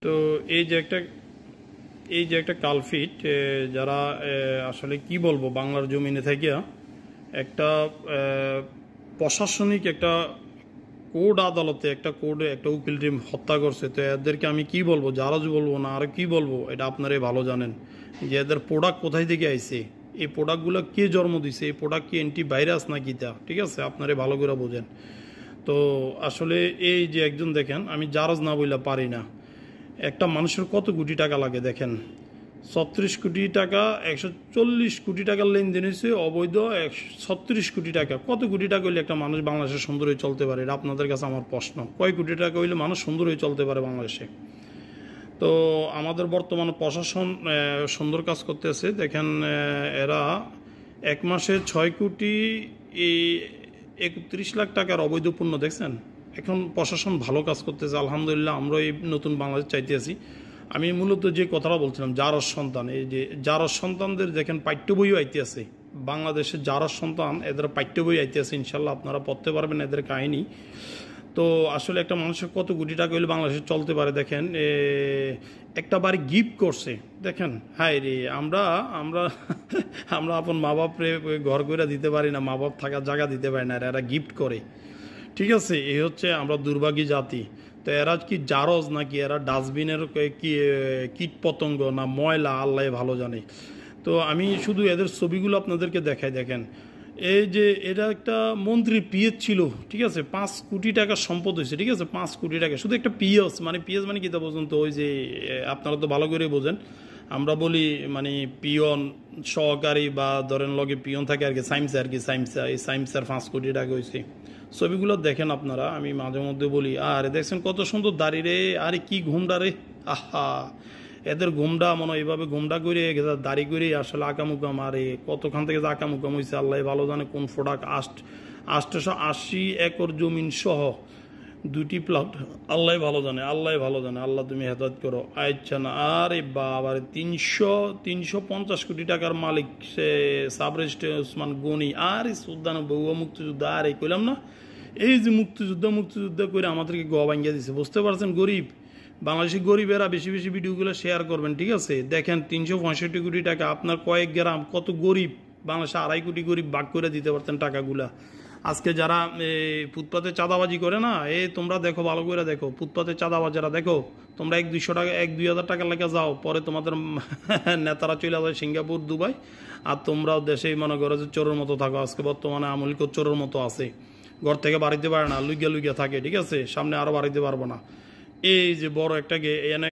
তো এই যে একটা কালফিট, যারা আসলে কি বলবো, বাংলার জমিনে থেকে একটা প্রশাসনিক একটা কোর্ট আদালতে একটা উকিল টিম হত্যা করছে। তো এদেরকে আমি কি বলবো, জারাজ বলবো না আর কি বলবো, এটা আপনারাই ভালো জানেন যে এদের প্রোডাক্ট কোথায় থেকে আইছে, এই প্রোডাক্টগুলো কে জন্ম দিছে, এই প্রোডাক্ট কি অ্যান্টিভাইরাস নাকি তা, ঠিক আছে, আপনারাই ভালো করে বোঝেন। তো আসলে এই যে একজন দেখেন, আমি জারাজ না বললে পারি না, একটা মানুষের কত কোটি টাকা লাগে দেখেন, 36 কোটি টাকা, 140 কোটি টাকার লেনদেন হয়েছে অবৈধ, 36 কোটি টাকা। কত কোটি টাকা হইলে একটা মানুষ বাংলাদেশে সুন্দর হয়ে চলতে পারে, এটা আপনাদের কাছে আমার প্রশ্ন। কয় কোটি টাকা হইলে মানুষ সুন্দর হয়ে চলতে পারে বাংলাদেশে? তো আমাদের বর্তমান প্রশাসন সুন্দর কাজ করতেছে দেখেন। এরা এক মাসে 6 কোটি 31 লাখ টাকার অবৈধ পণ্য দেখছেন। এখন প্রশাসন ভালো কাজ করতেছে, আলহামদুলিল্লাহ। আমরা এই নতুন বাংলাদেশ চাইতে আছি। আমি মূলত যে কথাটা বলছিলাম, জারজ সন্তান, এই যে জারজ সন্তানদের দেখেন পাঠ্য বইও আইতে আছে বাংলাদেশের। জারজ সন্তান এদের পাঠ্য বই আইতে আছে, ইনশাল্লাহ আপনারা পড়তে পারবেন এদের কাহিনী। তো আসলে একটা মানুষের কত কোটি টাকা হইলে বাংলাদেশে চলতে পারে দেখেন। একটা বাড়ি গিফট করছে দেখেন। হায় রে, আমরা আমরা আমরা আপন মা বাপরে ঘর করে দিতে পারি না, মা বাপ থাকার জায়গা দিতে পারি না, এরা গিফট করে, ঠিক আছে। এই হচ্ছে আমরা দুর্ভাগী জাতি। তো এরা কি জারজ নাকি এরা ডাস্টবিনের কি কীট পতঙ্গ না ময়লা, আল্লাহ ভালো জানে। তো আমি শুধু এদের ছবিগুলো আপনাদেরকে দেখাই দেখেন। এই যে এটা একটা মন্ত্রী পিএস ছিল, ঠিক আছে, 5 কোটি টাকার সম্পদ হয়েছে, ঠিক আছে, 5 কোটি টাকা শুধু একটা পিএস। পিএস মানে কি তা বোঝেন তো, ওই যে আপনারা তো ভালো করে বোঝেন, আমরা বলি পিয়ন সহকারী বা ধরেন লগে পিয়ন থাকে আর কি, সাইমসা আর কি, সাইমসা, এই সাইমসার 5 কোটি টাকা হয়েছে। ছবিগুলো দেখেন আপনারা, আমি মাঝে মধ্যে বলি, আরে দেখছেন কত সুন্দর দাড়ি রে, আরে কি ঘুমটা রে, আহা, এদের ঘুমটা মনে হয় এইভাবে ঘুমটা করে দাড়ি করে আসলে আকামুকাম। আরে কতখান থেকে যে আকামুকাম হয়েছে আল্লাহ ভালো জানে। কোন প্রোডাক্ট 880 একর জমিন সহ 2টি প্লট, আল্লাহ ভালো জানে, আল্লাহ ভালো জানে। আল্লাহ তুমি হেদায়েত করো। আচ্ছা না, আরে বাবারে 350 কোটি টাকার মালিক সে সাব রেজিস্ট্রার ওসমান গনি। আরে সুলতান বউয়া মুক্তিযোদ্ধা, আরে কইলাম না, এই যে মুক্তিযুদ্ধ করে আমাদেরকে গোয়া ভাঙ্গিয়ে দিছে, বুঝতে পারছেন? গরিব বাংলাদেশি গরিবেরা বেশি বেশি ভিডিওগুলো শেয়ার করবেন, ঠিক আছে। দেখেন 365 কোটি টাকা, আপনার কয়েক গ্রাম কত গরিব বাংলাদেশে 2.5 কোটি গরিব ভাগ করে দিতে পারতেন টাকাগুলা। আজকে যারা ফুটপাতে চাঁদাবাজি করে না, তোমরা দেখো, ভালো করে দেখো, ফুটপাতে চাঁদাবাজারা দেখো, তোমরা 1-200 টাকা 1-2 হাজার টাকার লেগে যাও, পরে তোমাদের নেতারা চলে যায় সিঙ্গাপুর, দুবাই, আর তোমরাও দেশেই মনে করো যে চোরের মতো থাকো। আজকে বর্তমানে আমলিক চোরের মতো আছে, ঘর থেকে বাড়িতে পারে না, লুইগা থাকে, ঠিক আছে, সামনে আরো বাড়িতে পারবো না। এই যে বড় একটা